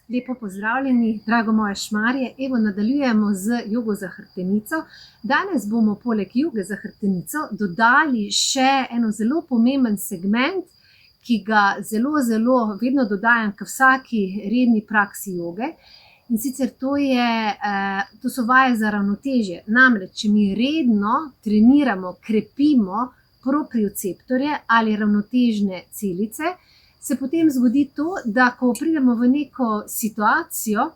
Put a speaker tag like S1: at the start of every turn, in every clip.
S1: Lepo pozdravljeni, drago moje šmarje. Evo, nadaljujemo z jogo za hrbtenico. Danes bomo poleg joge za hrbtenico dodali še eno zelo pomemben segment, ki ga zelo vedno dodajam k vsaki redni praksi joge. In sicer to so vaje za ravnotežje. Namreč, če mi redno treniramo, krepimo proprioceptorje ali ravnotežne celice, se potem zgodi to, da ko pridemo v neko situacijo,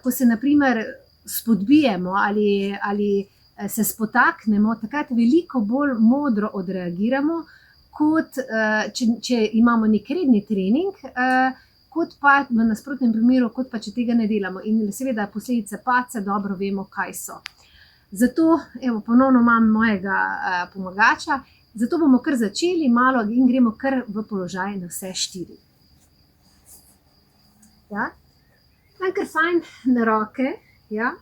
S1: ko se na primer spodbijemo ali se spotaknemo, takrat veliko bolj modro odreagiramo, kot če imamo nek redni trening, kot pa v nasprotnem primeru, kot pa če tega ne delamo. In seveda posledice padca dobro vemo, kaj so. Zato, evo, ponovno imam mojega pomagača. Zato bomo kar začeli malo in gremo kar v položaj na vse 4. Ja? Dam kar fajn na roke. Ja?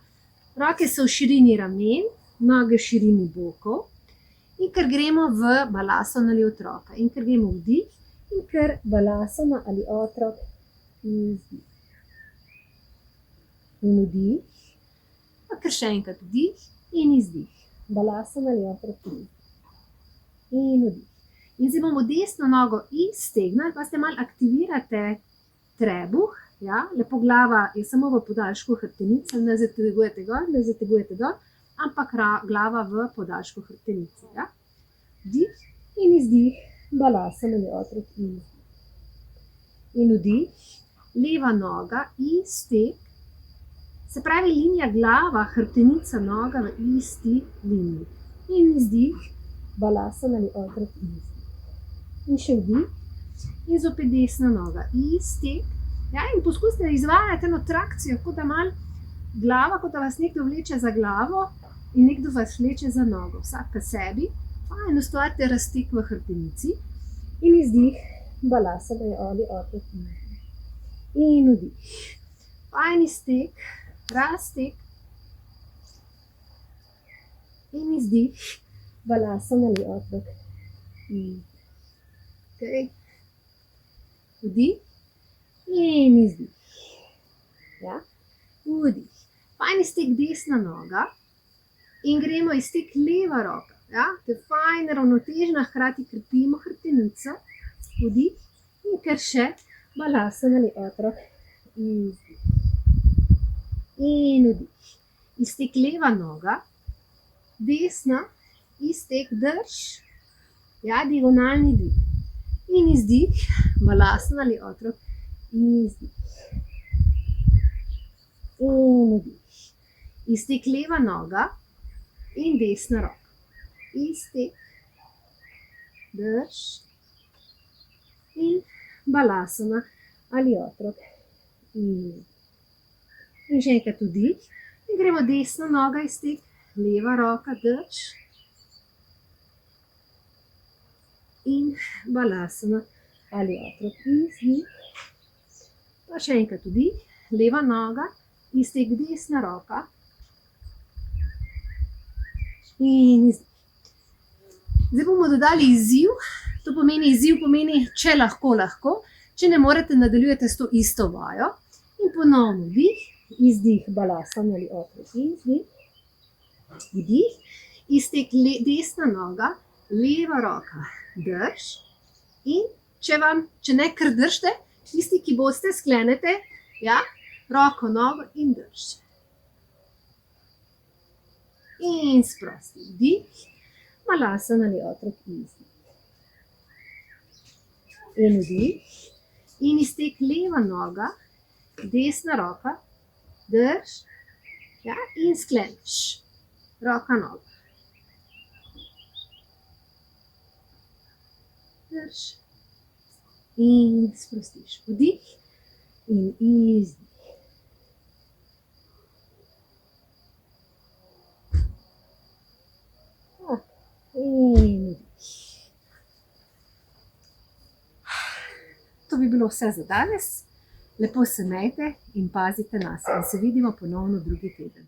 S1: Roke so v širini ramen, noge v širini bokov. In ker gremo v balasana ali otroka. In ker gremo vdih in ker balasana ali otrok izdih. In vdih. Pa kar še enkrat vdih in izdih. Balasana ali otrok izdih. In vdih. In zdaj bomo desno nogo iztegnili, pa ste malo aktivirate trebuh, ja? Lepo glava je samo v podaljšku hrbtenice, ne zategujete gor, ne zategujete dol, ampak glava v podaljšku hrbtenice. Ja? Vdih in izdih, balasana ali otrok izdih. In vdih, leva noga, izteg, se pravi linija glava, hrbtenica, noga v isti liniji. In izdih, balasana ali otrok izdih. In še vdih in zopet desna noga. Izteg. Ja, in poskusite izvajati eno trakcijo, kot da malo glava, kot da vas nekdo vleče za glavo in nekdo vas vleče za nogo. Vsak k sebi. Fajn ustvarite razteg v hrbtenici. In izdih, balasana ali otrok izdih. In vdih. Fajn izteg, razteg. In izdih. Balasana ali otrok izdih. Okay. Vdih in izdih. Ja. Vdih. Fajn izteg desna noga in gremo izteg leva roka. Ja. To je fajn ravnotežna, hkrati krepimo hrbtenico. Vdih in ker še balasana ali otrok izdih. In vdih. Izteg leva noga, desna, izteg, drž, ja, diagonalni dvig. In izdih, balasana ali otrok izdih. In vdih. Izteg leva noga in desna roka. Izteg, drž in balasana ali otrok izdih. In še enkrat vdih in gremo desna noga, izteg, leva roka, drž. In balasana ali otrok izdih. Pa še enkrat vdih, leva noga, izteg desna roka. In izdih. Zdaj bomo dodali izziv. To pomeni, izziv pomeni, če lahko, lahko. Če ne morete, nadaljujete s to isto vajo. In ponovno vdih, izdih, balasana ali otrok izdih. Vdih, izteg desna noga, leva roka, drž. In če ne kar držite, tisti, ki boste, sklenete, ja, roko, nogo in drž. In sprosti. Vdih, balasana ali otrok izdih. In vdih. In izteg leva noga, desna roka, drž. Ja, in skleniš. Roka, noga. Drž. In sprostiš. Vdih in izdih. In vdih. To bi bilo vse za danes. Lepo se imejte in pazite nase. In se vidimo ponovno drugi teden.